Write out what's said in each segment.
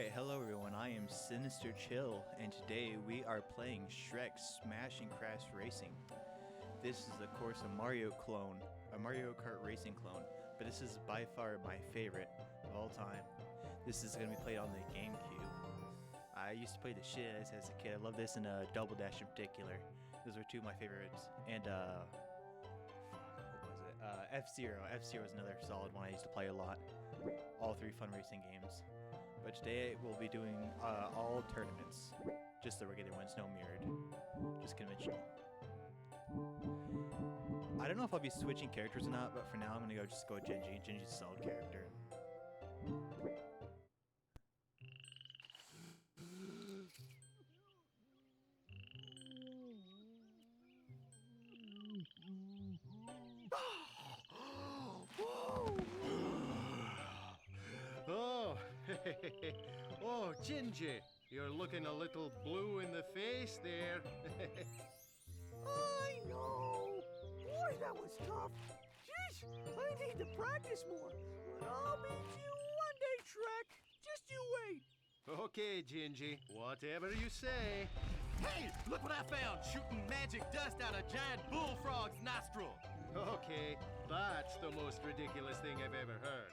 Alright, hello everyone, I am Sinisterchill, and today we are playing Shrek Smash and Crash Racing. This is of course a Mario clone, a Mario Kart Racing clone, but this is by far my favorite of all time. This is going to be played on the GameCube. I used to play the shit as a kid. I love this and Double Dash in particular. Those were two of my favorites. And what was it? F-Zero. F-Zero is another solid one I used to play a lot. All three fun racing games. But today we'll be doing all tournaments. Just the regular ones, no mirrored. Just conventional. I don't know if I'll be switching characters or not, but for now I'm gonna just go with Genji. Genji's a solid character. Oh, Gingy, you're looking a little blue in the face there. I know! Boy, that was tough. Jeez, I need to practice more. But I'll beat you one day, Shrek. Just you wait. Okay, Gingy, whatever you say. Hey, look what I found! Shooting magic dust out of giant bullfrog's nostril! Okay, that's the most ridiculous thing I've ever heard.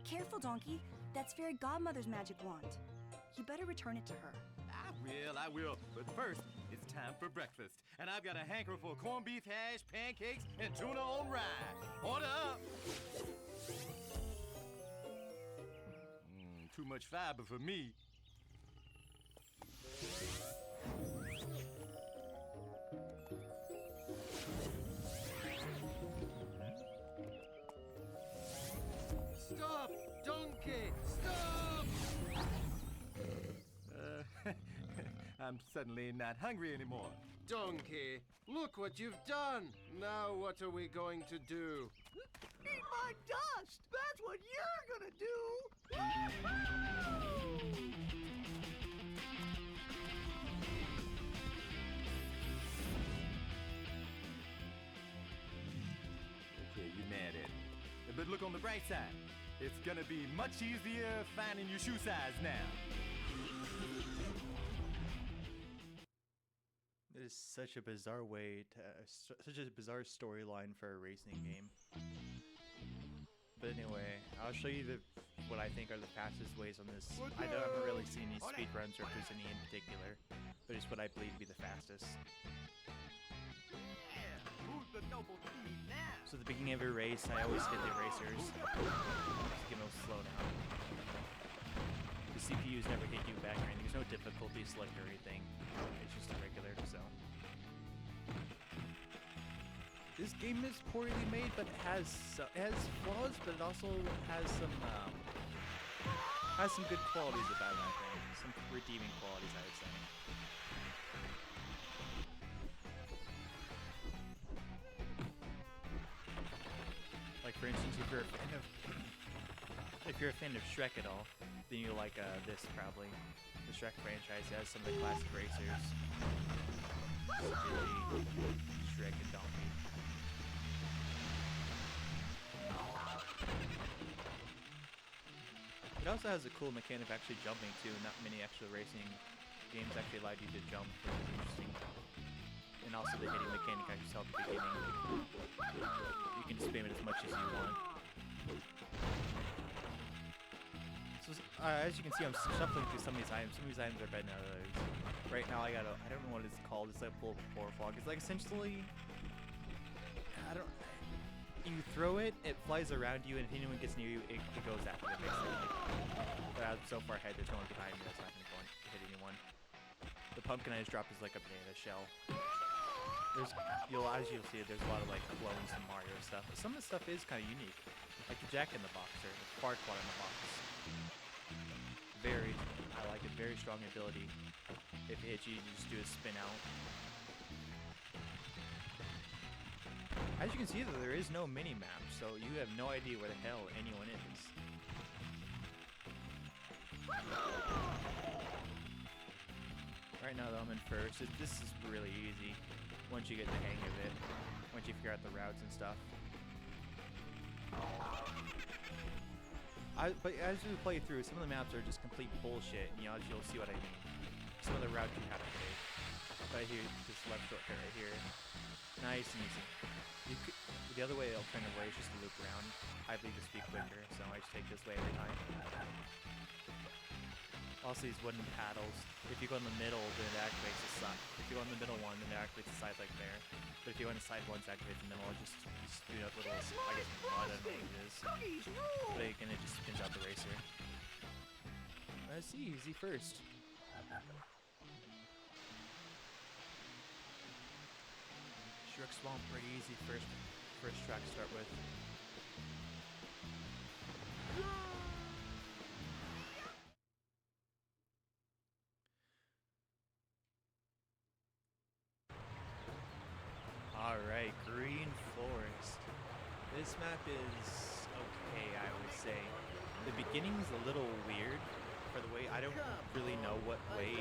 Careful, Donkey. That's Fairy Godmother's magic wand. You better return it to her. I will. But first, it's time for breakfast. And I've got a hankering for corned beef hash, pancakes, and tuna on rye. Order up! Too much fiber for me. Stop! Donkey! Stop! I'm suddenly not hungry anymore. Donkey, look what you've done. Now what are we going to do? Eat my dust! That's what you're gonna do! Okay, you're mad at me. But look on the bright side. It's gonna be much easier finding your shoe size now. It is such a bizarre way to, such a bizarre storyline for a racing game. But anyway, I'll show you what I think are the fastest ways on this. I haven't really seen any speed runs or if there's any in particular, but it's what I believe to be the fastest. So at the beginning of a race, I always hit the racers to get them to slow down. The CPUs never hit you back or anything. There's no difficulty select or anything. It's just a regular, so. This game is poorly made, but it has flaws, but it also has some good qualities about it, I think. Some redeeming qualities, I would say. Like for instance, if you're a fan of Shrek at all, then you like this probably. The Shrek franchise has some of the classic racers. Silly, Shrek, and Donkey. It also has a cool mechanic of actually jumping too. Not many actual racing games actually allowed you to jump, which is interesting. And also the hitting mechanic I just saw at the beginning. You can spam it as much as you want. So, as you can see, I'm shuffling through some of these items. Some of these items are better than others. Right now, I don't know what it's called. It's like a bull frog. It's like essentially, you throw it, it flies around you, and if anyone gets near you, it goes after it, basically. But I'm so far ahead, there's no one behind me that's not going to hit anyone. The pumpkin I just dropped is like a banana shell. As you'll see, there's a lot of like clones and Mario stuff. But some of the stuff is kind of unique, like the Jack in the Box or the Farquaad in the Box. I like it. Very strong ability. If it hits you, you just do a spin out. As you can see, though, there is no mini map, so you have no idea where the hell anyone is. Right now, though, I'm in first. This is really easy. Once you get the hang of it, once you figure out the routes and stuff. But as we play through, some of the maps are just complete bullshit. And, as you'll see what I mean. Some of the routes you have to take. Right here, this left shortcut right here. Nice and easy. The other way, alternative way, is just to loop around. I believe this would be quicker, so I just take this way every time. Also, these wooden paddles. If you go in the middle, then it activates the side. If you go in the middle one, then it activates the side like there. But if you go in the side ones, it activates the middle. It just do up little, I guess, mud, I don't know what it is. But again, it just spins out the racer. Let's see, easy first. Shrek Swamp, pretty easy first track to start with. Alright, Green Forest. This map is okay, I would say. The beginning is a little weird for the way, I don't really know what way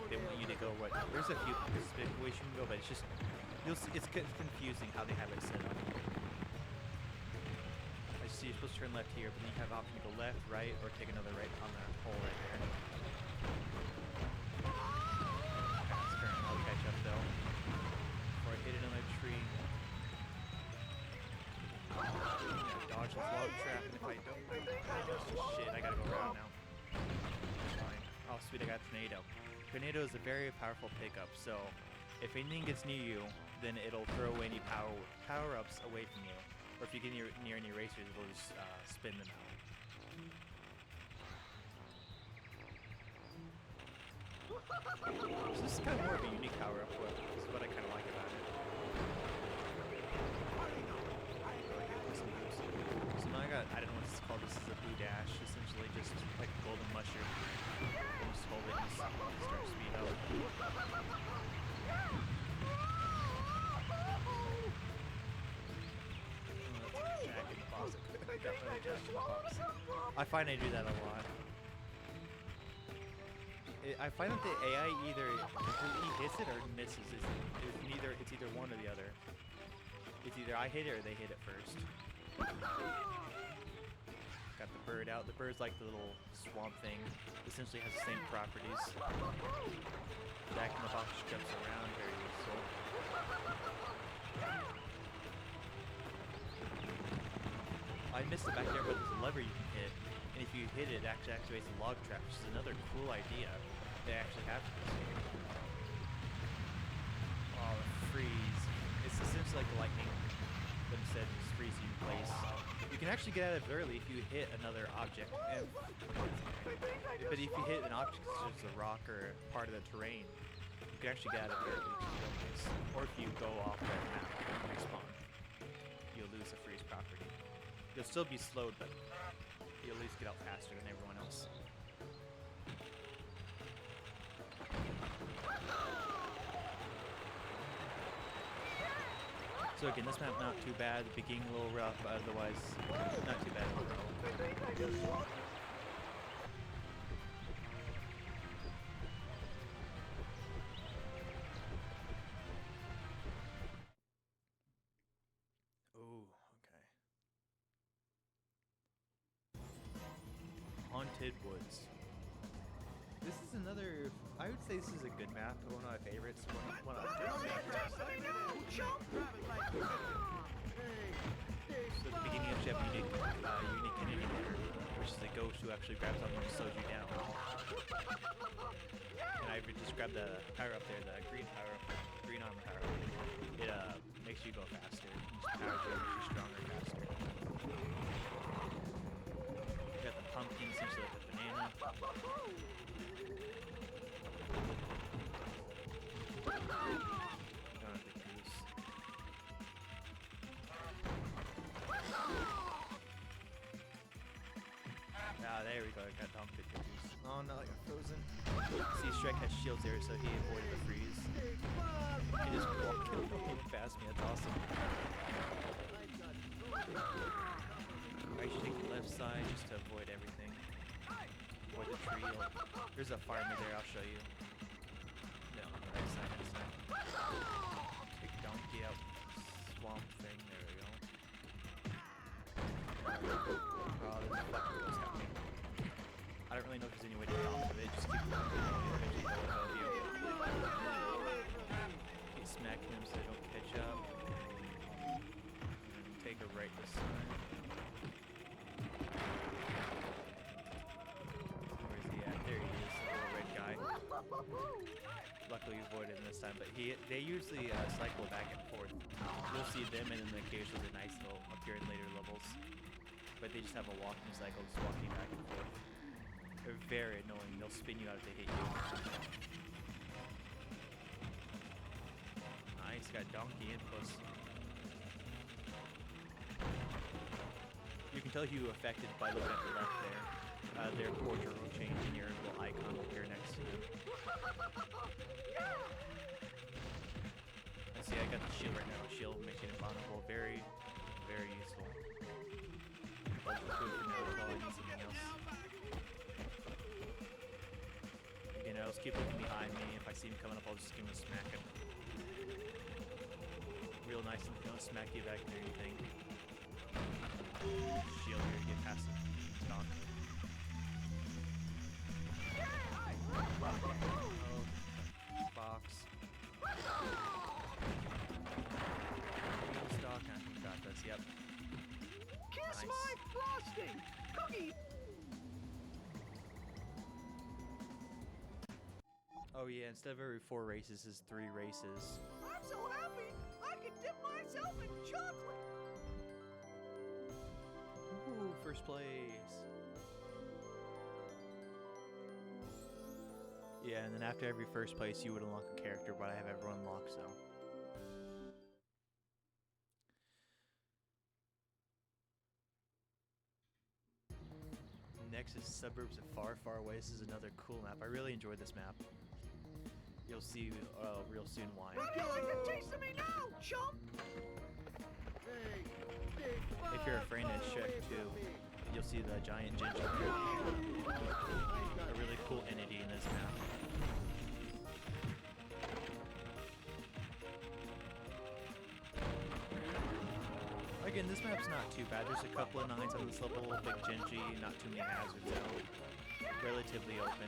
they want you to go. There's a few specific ways you can go, but it's just, you'll see, it's confusing how they have it set up. I see you're supposed to turn left here, but then you have the option to go left, right, or take another right on that hole right there. That's current, I'll catch up though. Before I hit another tree. Dodge the log trap, and if I don't, shit, I gotta go around now. That's fine. Oh sweet, I got Tornado. Tornado is a very powerful pickup, so if anything gets near you, then it'll throw any power-ups away from you. Or if you get near any racers, it'll just spin them out. So this is kind of more of a unique power-up, this is what I kind of like about it. So now I don't know what this is called, this is a blue dash, essentially just like a golden mushroom. You just hold it and start to speed up. I find I do that a lot. I find that the AI either completely hits it or misses. It's either one or the other. It's either I hit it or they hit it first. Got the bird out. The bird's like the little swamp thing. Essentially has the same properties. Back in the box jumps around, very useful. I missed it back there, but there's a lever you can hit, and if you hit it, it actually activates a log trap, which is another cool idea they actually have for this game. Oh, freeze. It's essentially like lightning, but instead just freeze you in place. You can actually get out of it early if you hit another object, but if you hit an object such as a rock or part of the terrain, you can actually get out of it early, which is really nice. Or if you go off that map and respawn, you'll lose the freeze property. You'll still be slowed, but you'll at least get out faster than everyone else. So again, this map not too bad. The beginning a little rough, but otherwise not too bad overall. Haunted Woods. This is another, I would say this is a good map, one of my favorites. One of my favorites. So at the beginning you actually have a unique enemy there, which is a ghost who actually grabs something and slows you down. And I just grabbed the power up there, the green power up, green armor power up. It makes you go faster. It just powers you, makes you stronger, faster. Got the pumpkin, essentially like a banana. Don't have the goose. Ah, there we go. I got dumped with the goose. Oh no, I got frozen. See, Shrek has shields there, so he avoided the freeze. He just walked past me. That's awesome. I should take the left side just to avoid everything. Avoid the tree. There's a farmer there, I'll show you. No, on the right side this time. Take donkey out. Swamp thing, there we go. Oh, there's a fucking ghost got me. don't really know if there's any way to get off of it. Just keep going eventually go above you. Keep smacking them so they don't catch up. And take a right this time. Where is he at? There he is, the little red guy. Luckily we avoided him this time, but they usually cycle back and forth. You'll see them and then occasionally the nice little appear in later levels. But they just have a walking cycle, just walking back and forth. They're very annoying. They'll spin you out if they hit you. Nice, got donkey and puss. You can tell who you affected by looking at the left there. Their portrait will change and your little icon will appear next to them. I see I got the shield right now. Shield makes it invulnerable. Very, very useful. I'll just do it for now until I need something else. Again, I'll just keep looking behind me. If I see him coming up, I'll just give him a smack him. Real nice and don't smack you back there, anything. Shield here to get past it. It's gone. Oh, box. Stock, I got this, yep. Kiss Nice. my frosting! Cookie! Oh yeah, instead of every 4 races, is 3 races. I'm so happy I can dip myself in chocolate! Ooh, first place. Yeah, and then after every first place, you would unlock a character, but I have everyone unlocked, so. Next is Suburbs of Far, Far Away. This is another cool map. I really enjoyed this map. You'll see real soon why. How do you like a taste of me now, chump? If you're a friend of Shrek too, you'll see the giant ginger here. A really cool entity in this map. Again, this map's not too bad. There's a couple of 9s on this level, big Genji, not too many hazards though. Relatively open.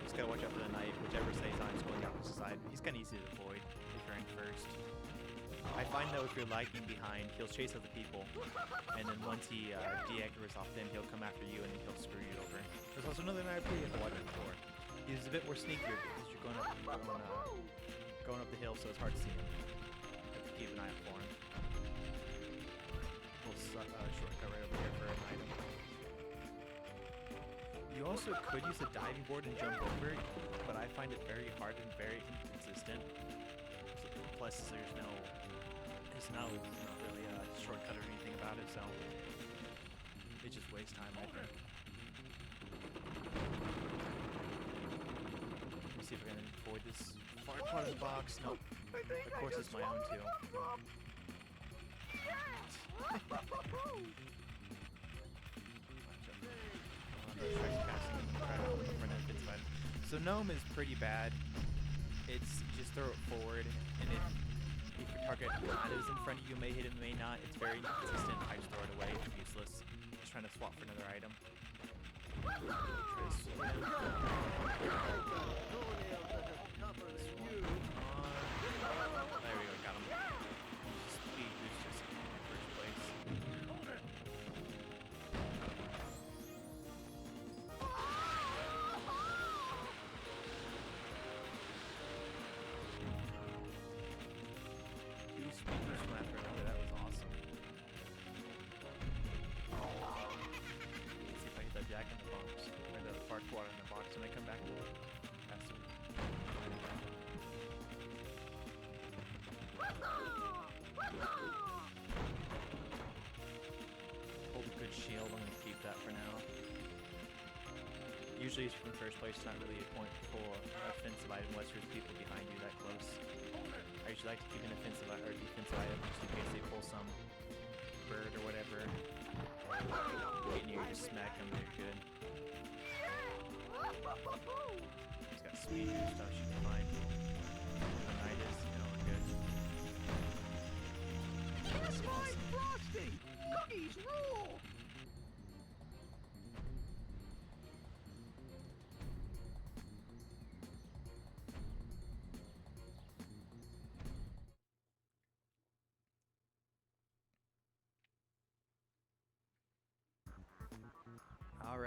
Just gotta watch out for the knight. Whichever side's on, just going the opposite side. He's kinda easy to avoid if you're in first. I find though if you're lagging behind, he'll chase other people, and then once he de-aggroes off them, he'll come after you and then he'll screw you over. There's also another knight you have to watch out for. He's a bit more sneakier because you're going up the hill, so it's hard to see him. Keep an eye out for him. Little shortcut right over here for an item. You also could use a diving board and jump over it, but I find it very hard and very inconsistent. So, plus, there's not really a shortcut or anything about it, so it just wastes time, I think. Let me see if I can avoid this far part of the box. Nope. Of course, it's my own too. So Gnome is pretty bad. It's just throw it forward, and if your target kind of is in front of you, may hit him, may not. It's very inconsistent. I just throw it away. It's useless. Just trying to swap for another item. There we go, got him. Speed boost just in first place. Two speed boosts from after another, that was awesome. Let's see if I hit that jack in the box, or the far quad in the box when I come back past him. Hold a good shield, I'm gonna keep that for now. Usually it's from first place, it's not really a point for offensive item unless there's people behind you that close. I usually like to keep an offensive or defensive item just in case they pull some bird or whatever. Get near, just smack them, they're good. He's got speed boost, so should be fine. Itis, you know, we're good. Kiss my frosting! Cookies rule!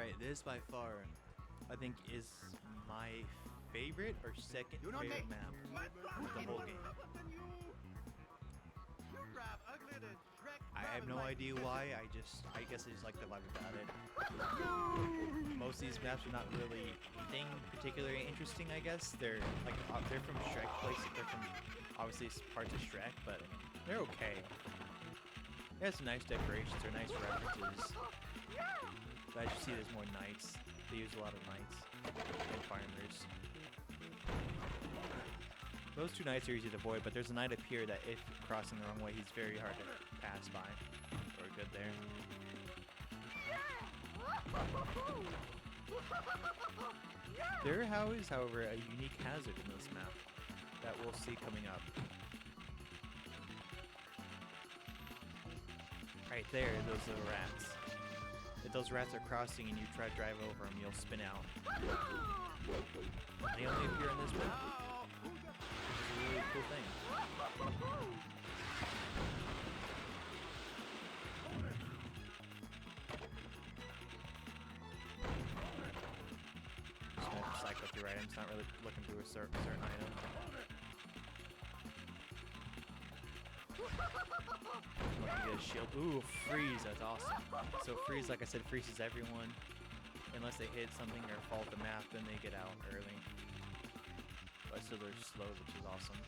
Alright, this by far, I think, is my favorite or second favorite map with the whole game. I have no idea why, I guess I just like the vibe about it. Most of these maps are not really anything particularly interesting, I guess. They're like, they're from Shrek places, they're from obviously parts of Shrek, but they're okay. They have some nice decorations or nice references. But as you see, there's more knights. They use a lot of knights and farmers. Those two knights are easy to avoid, but there's a knight up here that if crossing the wrong way, he's very hard to pass by. Or good there. There is, however, a unique hazard in this map that we'll see coming up. Right there, those are the rats. If those rats are crossing and you try to drive over them, you'll spin out. They only appear in this map. Which is a really cool thing. Just gonna cycle through items, not really looking through a certain item. Get a shield. Ooh, freeze, that's awesome. So freeze, like I said, freezes everyone. Unless they hit something or fall off the map, then they get out early. But still they're slow, which is awesome.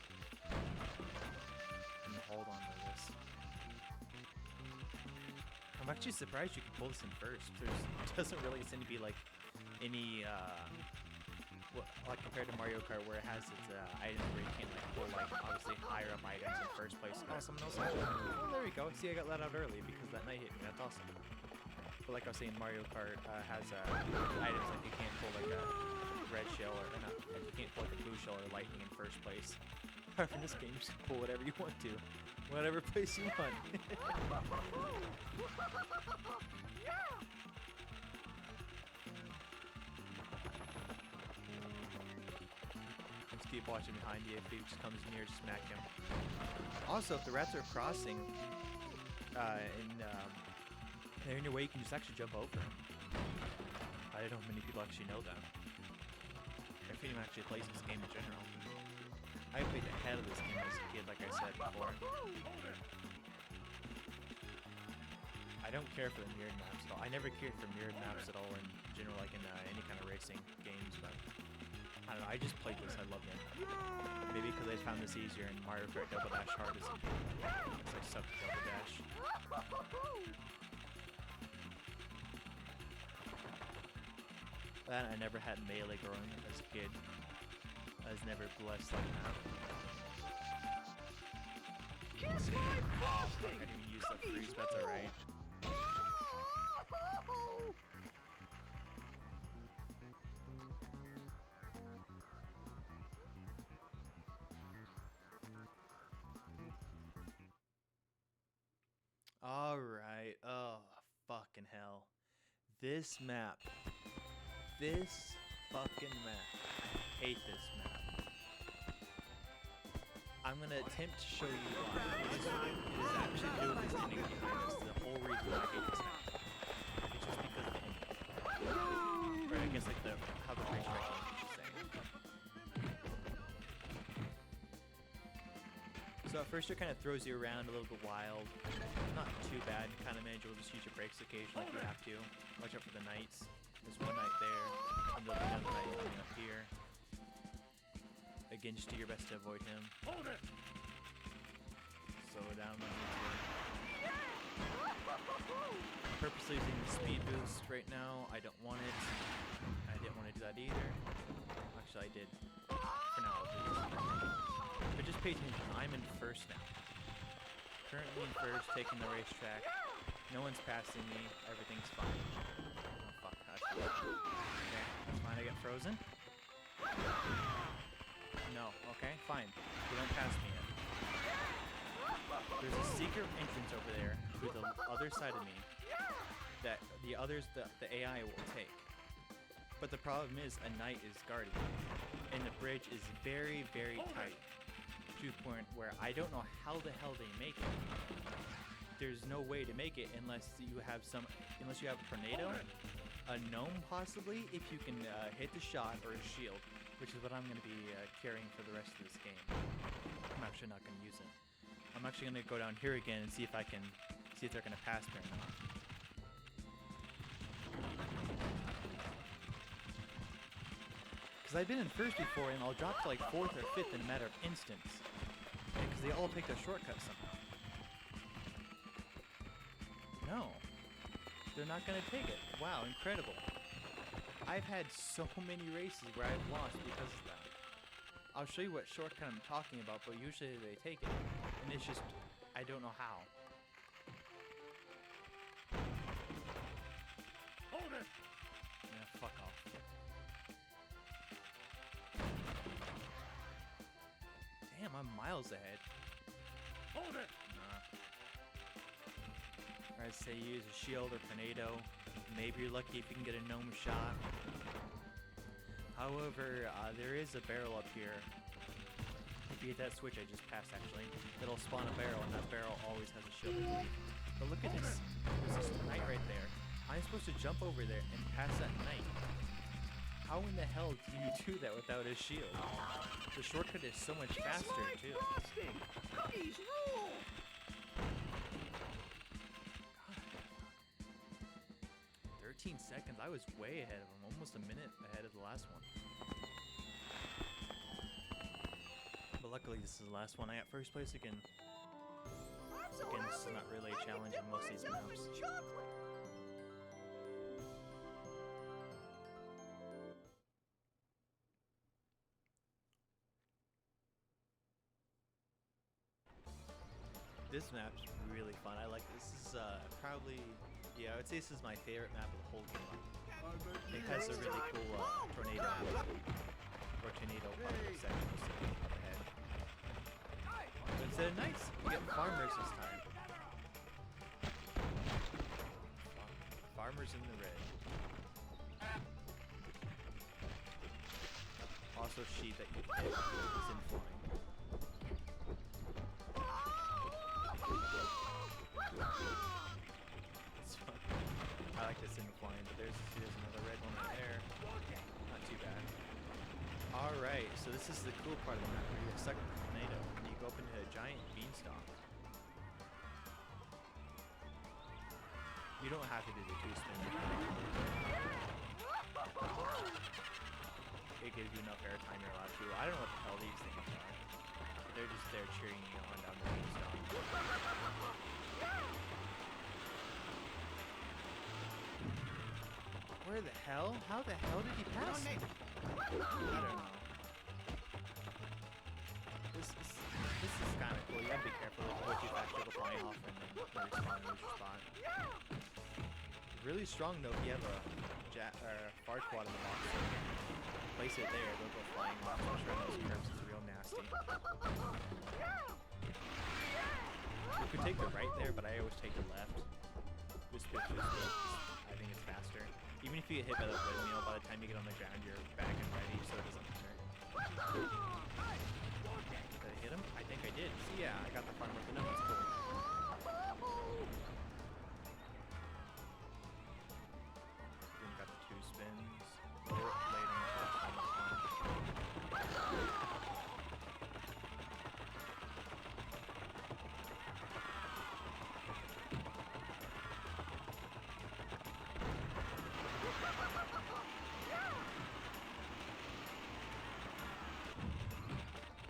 And hold on to this. I'm actually surprised you can pull this in first. There doesn't really seem to be like any like compared to Mario Kart where it has its items where you can like pull like obviously higher up items in first place. Oh, someone else has it. Oh, there we go. See, I got let out early because that knight hit me. That's awesome. But like I was saying, Mario Kart has items like you can't pull like a red shell or not. You can't pull like a blue shell or lightning in first place. However, in this game, you can pull whatever you want to, whatever place you want. Just keep watching behind you. If he just comes near, smack him. Also, if the rats are crossing and they're in your way, you can just actually jump over them. I don't know how many people actually know that. If anyone actually plays this game in general. I played the head of this game as a kid, like I said before. I don't care for the mirrored maps at all. I never cared for mirrored maps at all in general, like in any kind of racing games, but I don't know, I just played this, I loved it. Maybe because I found this easier in Mario Kart Double Dash hard as a kid, because I sucked at Double Dash. That I never had melee growing up as a kid. I was never blessed like that. Kiss my I didn't even use that freeze, but that's alright. Alright, oh, fucking hell. This map. This fucking map. I hate this map. I'm gonna attempt to show you why. It is actually no reasoning behind this. The whole reason why I hate this map. It's just because of the ending. Or I guess like how the bridge works, I should say. So at first it kind of throws you around a little bit wild. Not too bad. Kind of manageable. Just use your brakes occasionally if you have to. Watch out for the knights. There's one knight there. And there'll be another knight coming up here. Again, just do your best to avoid him. Hold it! Slow it down when you need to. I'm purposely using the speed boost right now. I don't want it. I didn't want to do that either. Actually, I did. For now, I'll do this. But just pay attention. I'm in first now. Currently in first, taking the racetrack. No one's passing me. Everything's fine. Oh, fuck. That's fine. Okay, that's fine. I get frozen. No. Okay, fine. You don't pass me yet. There's a secret entrance over there to the other side of me that the AI will take. But the problem is a knight is guarding me. And the bridge is very, very tight. To the point where I don't know how the hell they make it. There's no way to make it unless you have a tornado, a a gnome possibly if you can hit the shot or a shield, which is what I'm going to be carrying for the rest of this game. I'm actually not going to use it. I'm actually going to go down here again and see if I can see if they're going to pass me or not. Because I've been in first before and I'll drop to like 4th or 5th in a matter of instants. Because they all take the shortcut somehow. No. They're not going to take it. Wow, incredible. I've had so many races where I've lost because of that. I'll show you what shortcut I'm talking about, but usually they take it. And it's just, I don't know how. Hold it! Yeah, fuck off. Damn, I'm miles ahead. Hold it! I'd say use a shield or tornado. Maybe you're lucky if you can get a gnome shot. However, there is a barrel up here. If you hit that switch I just passed actually, it'll spawn a barrel and that barrel always has a shield underneath. But look at this. There's this knight right there. I'm supposed to jump over there and pass that knight. How in the hell do you do that without a shield? The shortcut is so much faster too. Frosting! Cookies rule! 13 seconds. I was way ahead of him, almost a minute ahead of the last one. But luckily this is the last one. I got first place again. Again, this is not really a challenge in most of these maps. This map's really fun. I like this. This is probably, yeah, I would say this is my favorite map of the whole game. It has a really cool tornado or tornado section up ahead. But instead of knights, we get farmers this time. Farmers in the red. Also sheep that you can hit is in flying. It's fun. I like this in flying, but there's another red one right there. Not too bad. Alright, so this is the cool part of the map where you're stuck with the tornado and you go up into a giant beanstalk. You don't have to do the 2-spin. It gives you enough airtime you're allowed to. I don't know what the hell these things are. They're just there cheering you on down the beanstalk. Where the hell? How the hell did he pass me? I don't know. This is kind of cool. You gotta be careful with what you actually go flying off and then respawn and lose your spot. Really strong though if you have a far quad in the box. So place it there, they'll go flying off. I'm sure those curves is real nasty. You could take the right there, but I always take the left. Just I think it's faster. Even if you get hit by the windmill, by the time you get on the ground, you're back and ready, so it doesn't matter. Did I hit him? I think I did. So yeah, I got the farmer with the no, that's cool. Then got the 2 spins. Later on the platform, that's fine.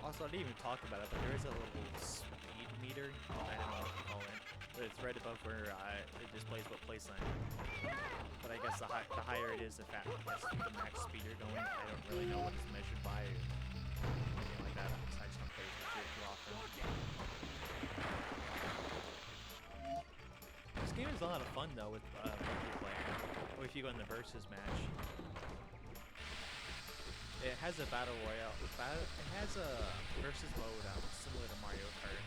Also, I didn't even talk about it, but there is a little speed meter. I don't know what to call it, but it's right above where it displays what place I'm in. But I guess the higher it is, the max speed you're going. I don't really know what it's measured by or anything like that. I just don't play this shit too often. This game is a lot of fun though with multiplayer, or if you go in the versus match. It has a battle royale. It has a versus mode similar to Mario Kart.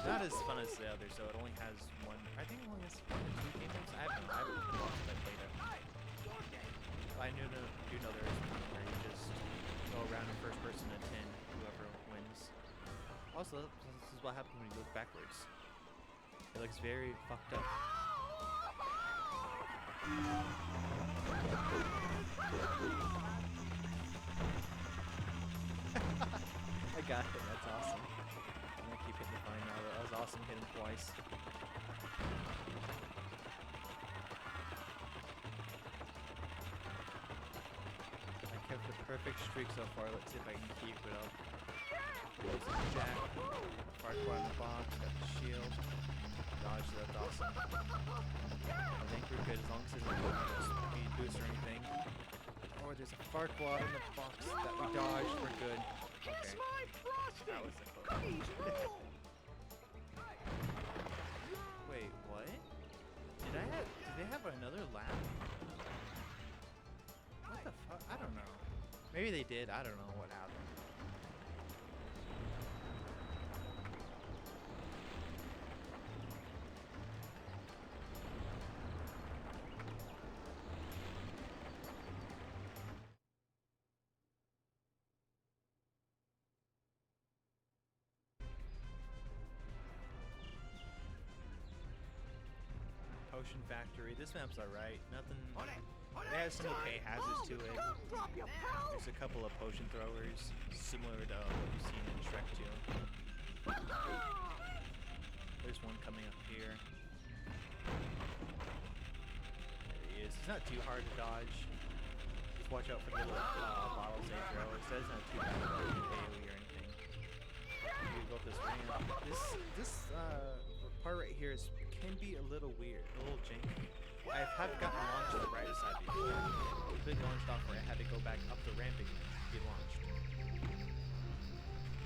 Not as fun as the other, so it only has one. I think it only has 1 or 2 game modes. I haven't been lost since I played it. But I do know there is one where you just go around in first person and pin whoever wins. Also, this is what happens when you look backwards. It looks very fucked up. awesome. Hit him twice. I kept the perfect streak so far. Let's see if I can keep it up. There's a jack. Farquaad in the box. Got the shield. Dodge, so that's awesome. I think we're good as long as there's no speed boost or anything. Oh, there's a Farquaad in the box that we dodged. We're good. Okay. That was a close. Wait, what? Did they have another lap? What the fuck? I don't know. Maybe they did. I don't know what happened. Potion Factory. This map's alright. Nothing. It has some okay hazards to it. There's a couple of potion throwers, similar to what you've seen in Shrek 2. There's one coming up here. There he is. It's not too hard to dodge. Just watch out for the little bottles they throw. It says not too bad for AoE or anything. You go up this ramp. This part right here can be a little weird, a little janky. I have gotten launched to the right side before. Been launched off where I had to go back up the ramp and get launched.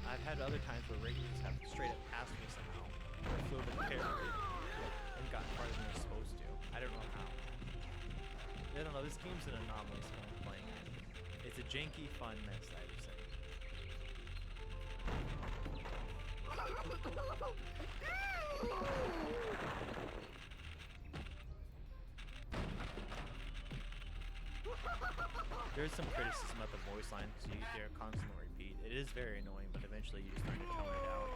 I've had other times where regulars have straight up passed me somehow, or flew over the parry and gotten farther than they're supposed to. I don't know how. I don't know, this game's an anomalous when I'm playing it. It's a janky, fun mess, I would say. There's some criticism about the voice line because you hear a constant repeat. It is very annoying, but eventually you just learn to tone it out.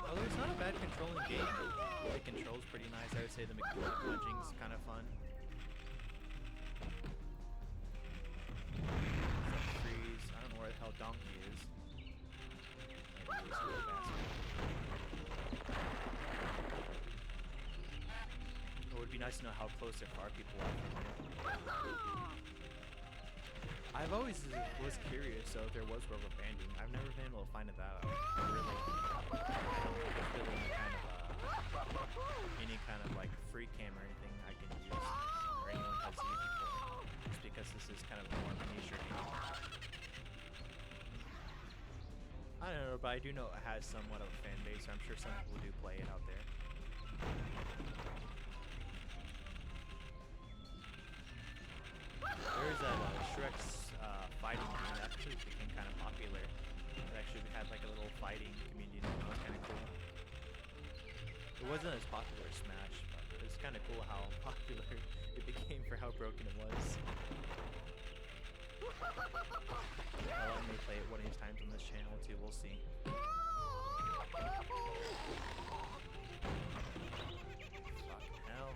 Although it's not a bad controlling game. The control's pretty nice. I would say the mechanic punching's kind of fun. Freeze. I don't know where the hell Donkey is. Maybe he's a little bastard. It would be nice to know how close or far people are from here. I've always was curious, so if there was rubber banding, I've never been able to find that out. Really, I don't think there's really any kind of like free cam or anything I can use, or anyone has used before, just because this is kind of more of a niche game. I don't know, but I do know it has somewhat of a fan base, so I'm sure some people do play it out there. There's a Shrek's fighting game that actually became kind of popular. It actually had like a little fighting community that was kind of cool. It wasn't as popular as Smash, but it's kind of cool how popular it became for how broken it was. I may play it one of these times on this channel too, we'll see. Fucking hell.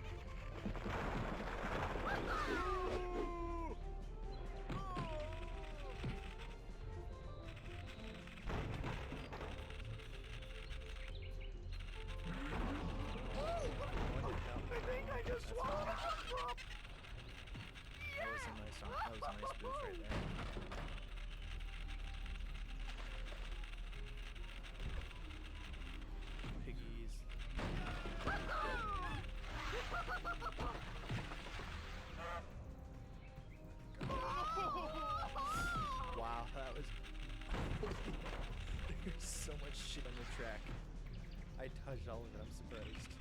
That was a nice boost right there. Piggies. Wow, that was... There's so much shit on the track. I touched all of it, I'm surprised.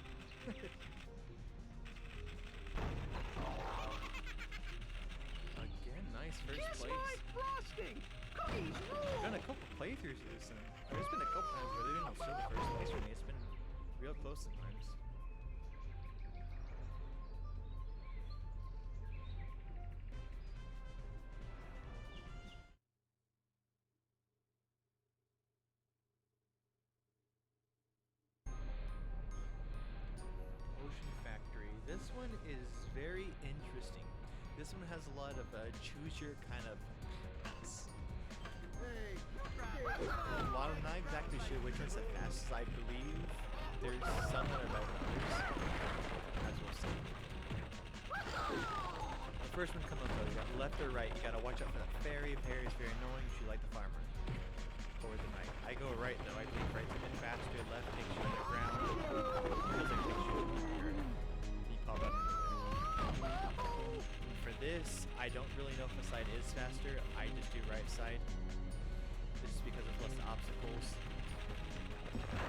Nice first place. I've done a couple playthroughs of this, and there's been a couple times where they didn't show the first place for me. It's been real close sometimes. Ocean Factory. This one is very interesting. This one has a lot of choose your kind of. Hey, Well, I'm not exactly sure which one's the fastest. I believe there's some that are better than others. As we'll see. The first one comes up though, you got left or right. You gotta watch out for that fairy. Fairy is very annoying if you like the farmer. Or the knight. I go right though. I believe right's a bit faster. Left takes you underground. Feels like it takes you over. You pop up. For this, I don't really know if the side is faster. I just do right side. Just because of less obstacles.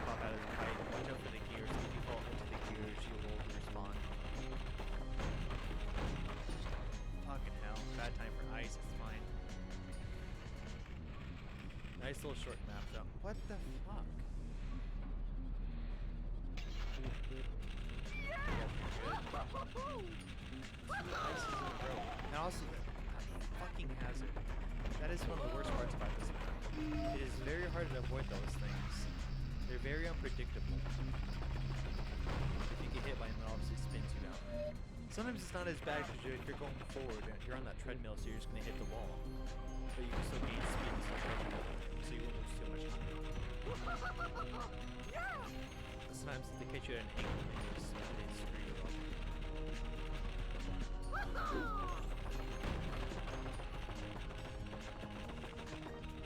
Pop out of the fight. Watch out for the gears. If you fall into the gears, you will respawn. Fucking hell. Bad time for ice. It's fine. Nice little short map though. What the fuck? Ice is in a row. And also, fucking hazard. That is one of the worst parts about this map. It is very hard to avoid those things. They're very unpredictable. If you get hit by them, it obviously spins you out. Sometimes it's not as bad because if you're going forward, you're on that treadmill, so you're just going to hit the wall. But you can still gain speed and stuff like that, so you won't lose too much time. Sometimes they catch you at an angle and they screw you up.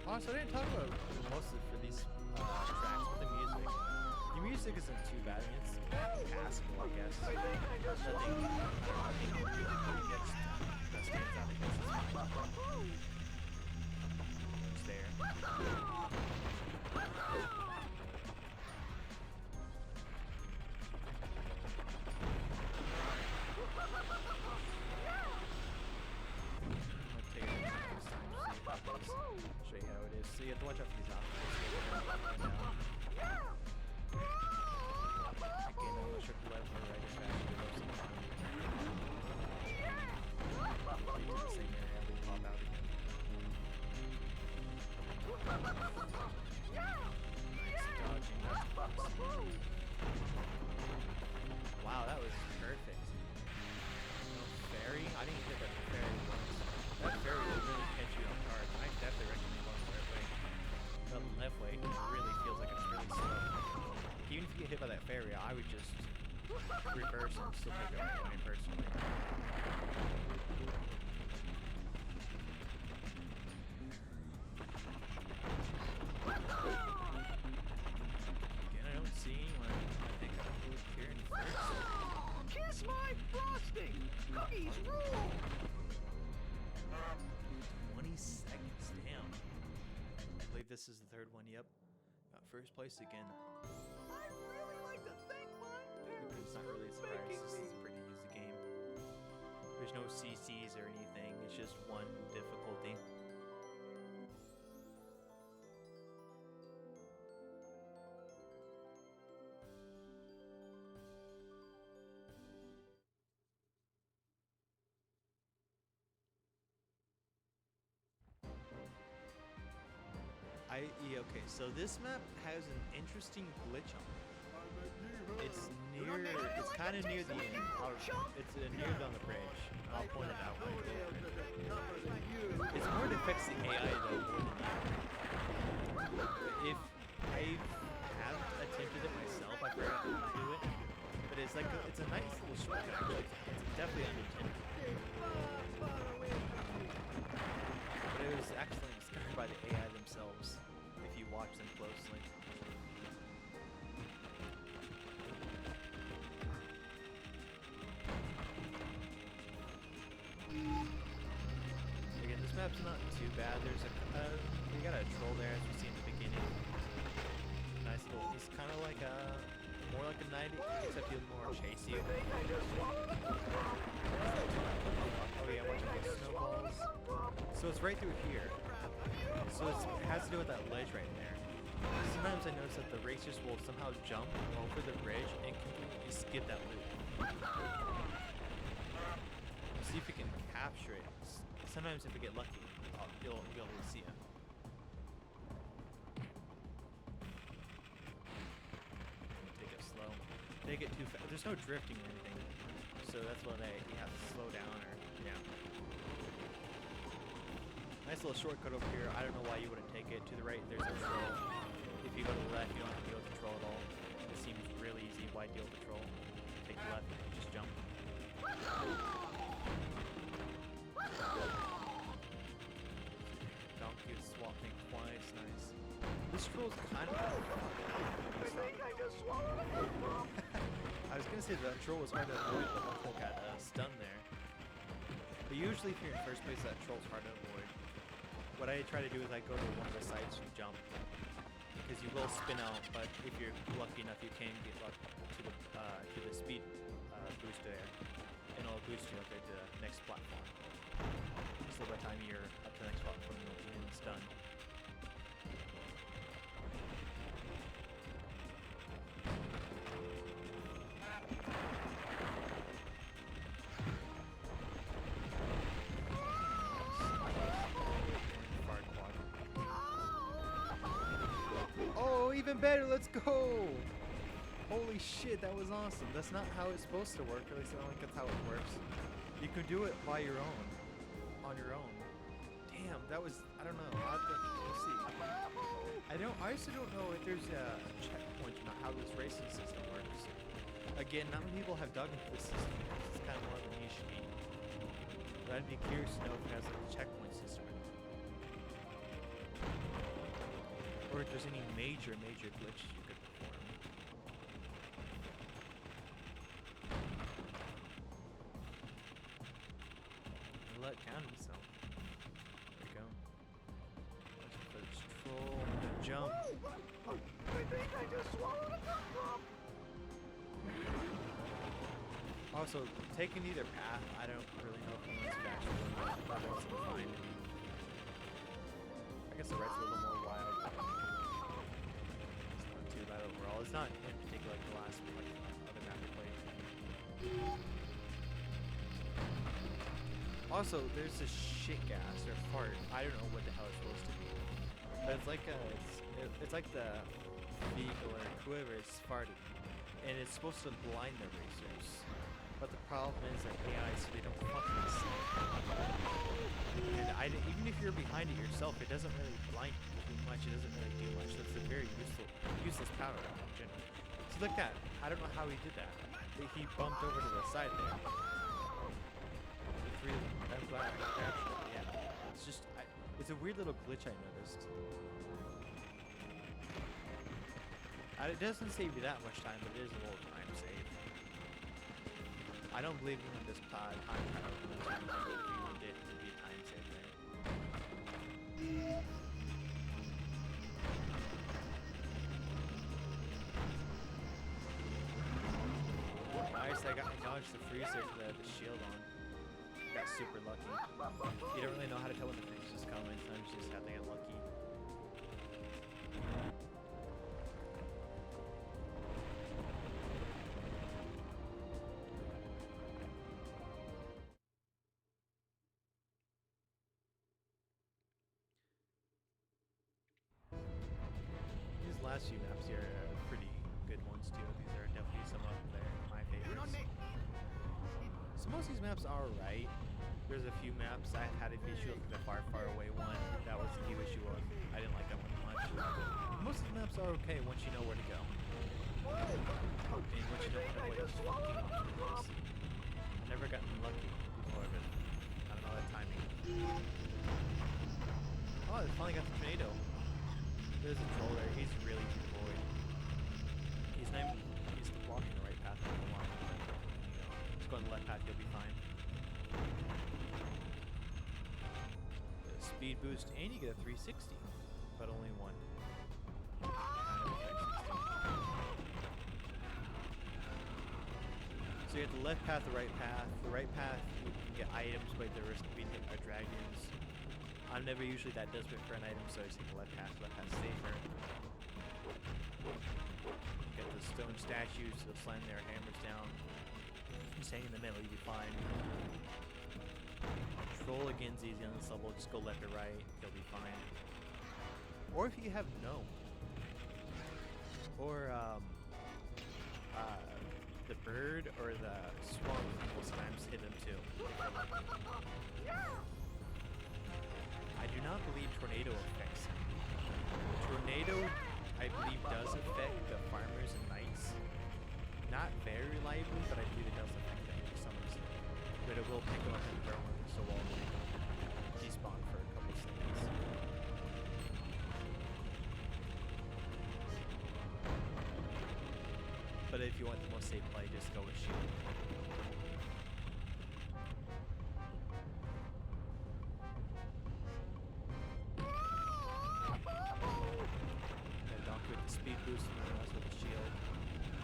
Also, I didn't talk about mostly for these tracks, but the music. The music isn't too bad. I mean, it's passable, I guess. Nothing that stands out. I guess it's fine. It's there. Show you how it is. So you have to watch out for these obstacles. Again, I'm not sure if the left or right is faster. Into the same area, we pop out again. Nice dodging. That's awesome. Wow, that was perfect. No fairy? I didn't get that fairy once. That fairy will really catch you off guard. I definitely recommend going the right way. The left way really feels like it's really slow. Even if you get hit by that fairy, I would just reverse and still take the right way personally. Again, I don't see anyone. I think I'm here in first. Kiss my frosting! Cookies rule! 20 seconds, damn. I believe this is the third one, yep. Got first place again. I'd really like to thank my parents It's not for really a surprise, making this me. is a pretty easy game. There's no CCs or anything, it's just one difficulty. Yeah, okay, so this map has an interesting glitch on it. It's kind of near the end. It's near on the bridge. I'll point it out when I go over it. It's more it affects the AI though more than you. If I have attempted it myself, I forgot how to do it. But it's like it's a nice little shortcut actually. It's definitely unintended. But it was actually discovered by the AI themselves. If you watch them closely. Again, this map's not too bad. There's we got a troll there as we see in the beginning. Nice little. He's kind of like more like a knight, except he'll more chase you. Oh yeah, watch out for snowballs. So it's right through here. So it has to do with that ledge right there. Sometimes I notice that the racers will somehow jump over the bridge and completely skip that loop. See if you can capture it. Sometimes if you get lucky, you'll be able to see it. Take it slow. Take it too fast. There's no drifting or anything. So that's what you have to slow down or, yeah. Nice little shortcut over here. I don't know why you wouldn't take it. To the right, there's a troll. If you go to the left, you don't have to deal with the troll at all. It seems really easy. Why deal with the troll? Take the left, just jump. Donkey is swapping twice. Nice. This troll's kind of. I think I just swallowed a football. I was gonna say that troll was hard to avoid, but I got stunned there. But usually, if you're in first place, that troll's hard to avoid. What I try to do is I go to one of the sides and jump, because you will spin out. But if you're lucky enough, you can get luck to the speed boost there, and it'll boost you up there to the next platform. So by the time you're up to the next platform, you'll be stunned. Oh, even better, let's go! Holy shit, that was awesome. That's not how it's supposed to work, or at least I don't think that's how it works. You can do it by your own. On your own. Damn, that was, I don't know. We'll see. I also don't know if there's a checkpoint or not, how this racing system works. Again, not many people have dug into this system because it's kind of more of a niche game. But I'd be curious to know if it has like a checkpoint system. Or if there's any major glitch you could perform. I'll let count himself. There we go. Let's troll, jump. I think I just swallowed a football. Also, taking either path, I don't really know if anyone's actually fine. I guess the right's a little more wild. It's not too bad overall. It's not in particular like the last other map we played. Also, there's this shit gas or fart. I don't know what the hell it's supposed to be. But it's like it's like the vehicle or whoever is farting. And it's supposed to blind the racers. But the problem is that AI, so they don't fucking see it. And even if you're behind it yourself, it doesn't really blind you too much. It doesn't really do much. So it's a very useless power up in general. So look at that. I don't know how he did that. He bumped over to the side there. It's really, I'm glad I captured it. Yeah. It's just, it's a weird little glitch I noticed. It doesn't save you that much time, but it is a little time save. I don't believe in this time travel. I believe you did to be a time save there. Nice, I dodged the freezer for the shield on. Got super lucky. You don't really know how to tell when the freeze is coming, sometimes you just have to get lucky. Last few maps here are pretty good ones too. These are definitely some of my favorites. So most of these maps are alright. There's a few maps I had an issue with the far away one. That was the key issue of. I didn't like that one much. Most of the maps are okay once you know where to go. And once you know what the fucking option is. I've never gotten lucky before, but I don't know that timing. Oh, I finally got the tornado. There's a troll there. He's really easy to avoid. He's blocking the right path for a while. Just go on the left path, you'll be fine. Get a speed boost, and you get a 360, but only one. So you have the left path, the right path. The right path, you can get items, but the risk of being hit by dragons. I'm never usually that desperate for an item, so I just take the left path safer. Get the stone statues, they'll slam their hammers down. Just hang in the middle, you'll be fine. Troll again's easy on this level, just go left or right, you'll be fine. Or if you have no. Or the bird or the swan will sometimes hit them too. I do not believe tornado affects him. Tornado, I believe, does affect the farmers and knights. Not very reliably, but I believe it does affect them to some extent. But it will pick them up and throw them, so we'll despawn for a couple seconds. But if you want the most safe play, just go with shield. With the speed boost and then also with the shield.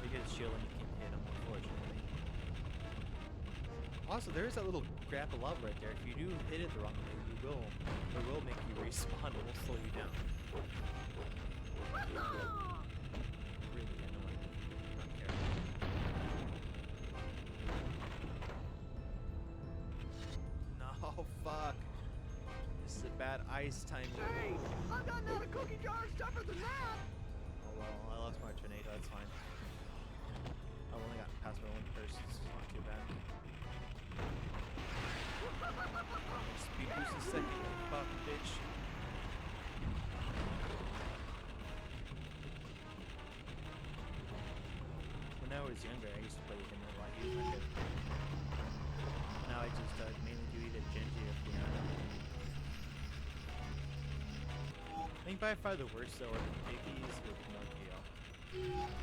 You get a shield and you can't hit him, unfortunately. Also, there is that little grab of lava right there. If you do hit it the wrong way, it will make you respawn. It will slow you down. Really annoying. Not careful. No, fuck. This is a bad ice timing. Hey, I've got another cookie jar tougher than that. Oh well, I lost my tornado, that's fine. I've only got past my one person, so it's not too bad. Speed boost a second, fuck, bitch. When I was younger, I used to play with him a lot. He was my good. Now I just mainly do either Genji or Fiona. I think by far the worst though are the piggies with Pinocchio.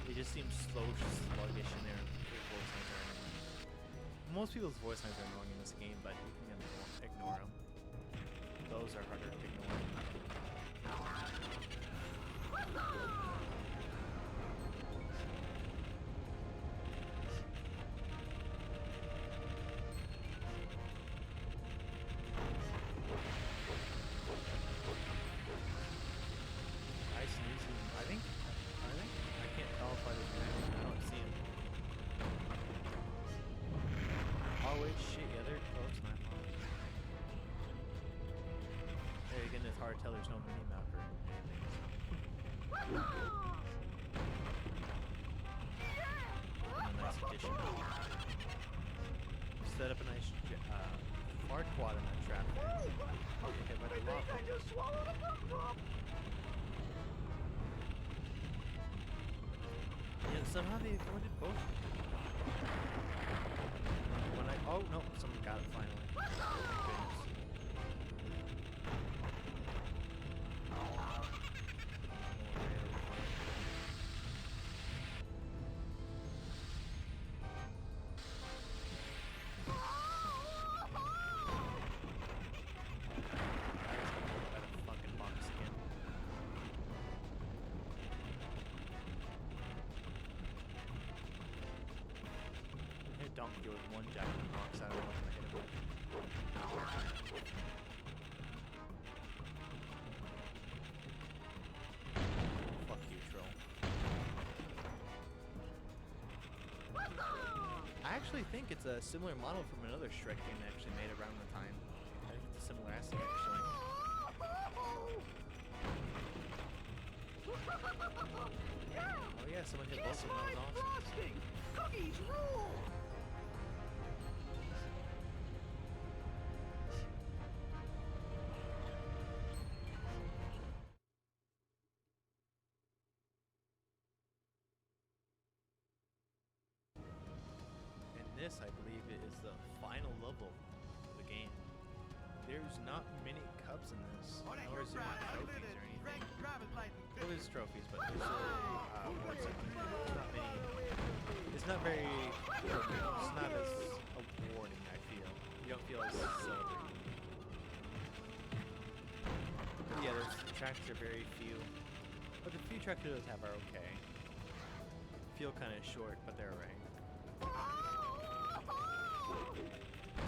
They just seem slow, sluggish in their voice lines are annoying. Most people's voice lines are annoying in this game, but you can ignore them. Those are harder to ignore. I can't tell if I don't see him. Oh wait, shit, yeah, they're close now. Hey, again, it's hard to tell there's no mini-map or anything. A nice addition. Set up a nice fart quad in that trap. Get hit by the lava. I just swallowed a bum. Yeah, somehow they avoided both. When oh no, someone got it finally. Goodness. Donkey with one jack in the box. I don't know if I hit him. Fuck you, troll. I actually think it's a similar model from another Shrek game they actually made around the time. I think it's a similar asset actually. Oh yeah, someone hit both of them. That was awesome. Frosting. Cookies rule. This, I believe, is the final level of the game. There's not many cups in this, nor is there any trophies or anything. Well, there's trophies, but there's awards. There's not many. It's not very. It's not as awarding, I feel. You don't feel as celebrated. But yeah, those tracks are very few. But the few tracks those have are okay. Feel kind of short, but they're alright.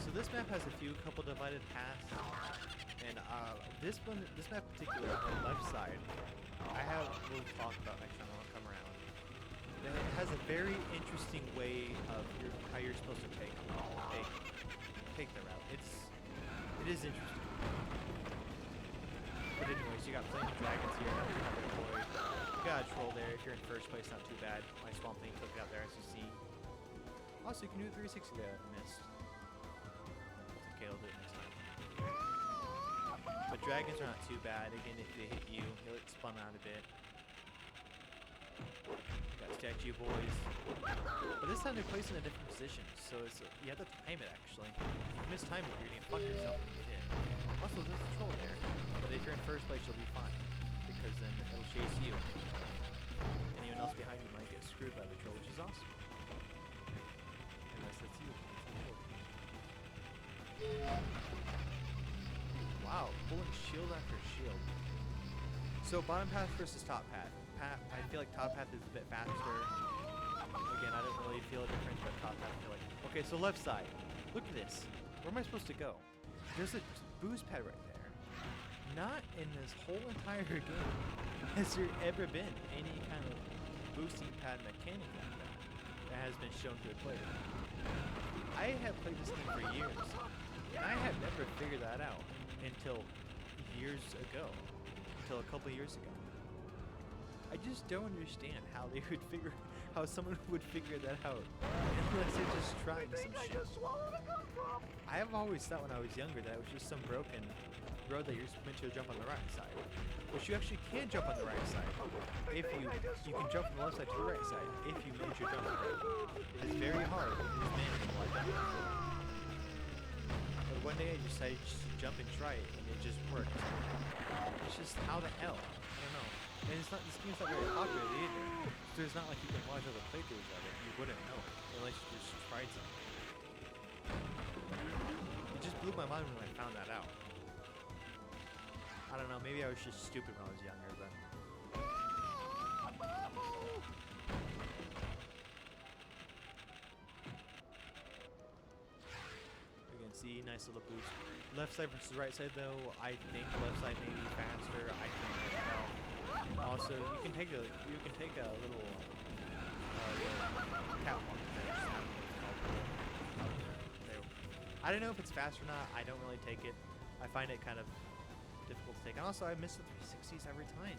So this map has a couple divided paths, and this map in particular on the left side, I have we'll talk about next time I'll come around. And it has a very interesting way of how you're supposed to take the route. It is interesting. But anyways, you got plenty of dragons here. You got a troll there. If you're in first place, not too bad. My swamp thing took it out there, as you see. Also, you can do a 360 there. Missed. Okay, I'll do it next time. But dragons are not too bad. Again, if they hit you, they'll get spun out a bit. Got statue boys. But this time they're placed in a different position, so it's you have to time it actually. If you mistime it, you're gonna fuck yourself when you hit. Also, there's a troll there, but if you're in first place, you'll be fine because then it'll chase you. Anyone else behind you might get screwed by the troll, which is awesome. Unless it's you. Wow, pulling shield after shield. So bottom path versus top path. I feel like top path is a bit faster. Again, I don't really feel a difference, but top path I feel like. Okay, so left side. Look at this. Where am I supposed to go? There's a boost pad right there. Not in this whole entire game has there ever been any kind of boosting pad mechanic like that has been shown to a player. I have played this game for years, and I have never figured that out until years ago. Until a couple years ago. I just don't understand how they would how someone would figure that out unless they're just trying some shit. I have always thought when I was younger that it was just some broken road that you're meant to jump on the right side. Which you actually can jump on the right side. If you can jump from the left side to the right side if you manage your jump right. It is very hard. It is manageable. I've done it before. But one day I decided just to jump and try it, and it just worked. It's just how the hell? I don't know. And it's not, this game's not very popular either. So it's not like you can watch other playthroughs of it. You wouldn't know unless you just tried something. It just blew my mind when I found that out. I don't know, maybe I was just stupid when I was younger, but... You can see, nice little boost. Left side versus right side though, I think left side may be faster, I can't really tell. Also, you can take a little catwalk there. I don't know if it's fast or not, I don't really take it. I find it kind of difficult to take. And also, I miss the 360s every time.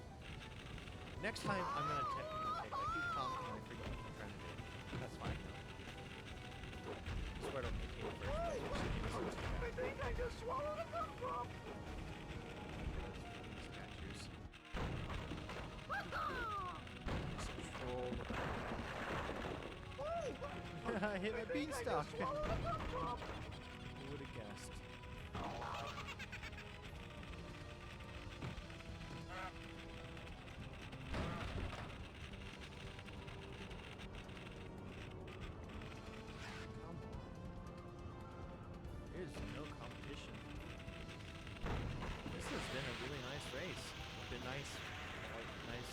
Next time, I'm going to take it. I keep talking and I forget what I'm trying to do. That's fine though. I swear I don't make it first. I think I just swallowed a gumdrop. Statues. Some troll. I hit my beanstalk. Who would have guessed? There's no competition. This has been a really nice race. It's been nice, nice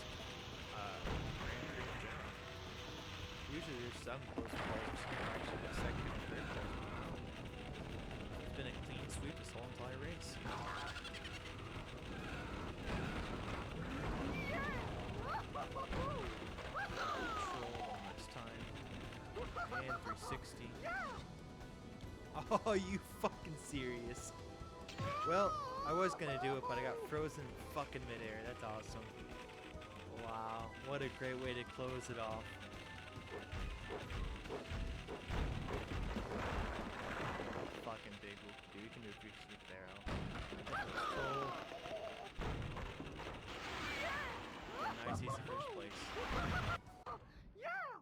Grand Prix in general. Usually there's some close calls or some actually the second and third calls. It's been a clean sweep this whole entire race. Control one this time. And 360. Oh, you fucking serious? Well, I was gonna do it, but I got frozen fucking midair. That's awesome. Wow, what a great way to close it off. Fucking big whoop, dude. You can do a 360 with the arrow. Nice, easy first place. Yeah!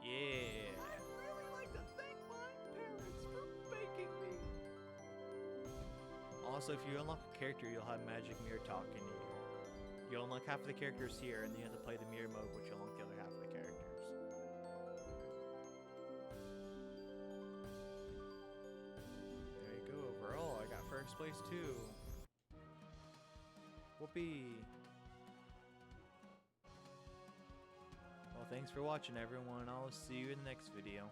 Yeah. I'd really like to thank my parents for making me. Also, if you unlock a character, you'll have Magic Mirror talking to you. You'll unlock half of the characters here, and then you have to play the mirror mode, which will unlock the other half of the characters. There you go. Overall, I got first place too. Whoopee. Well, thanks for watching, everyone. I'll see you in the next video.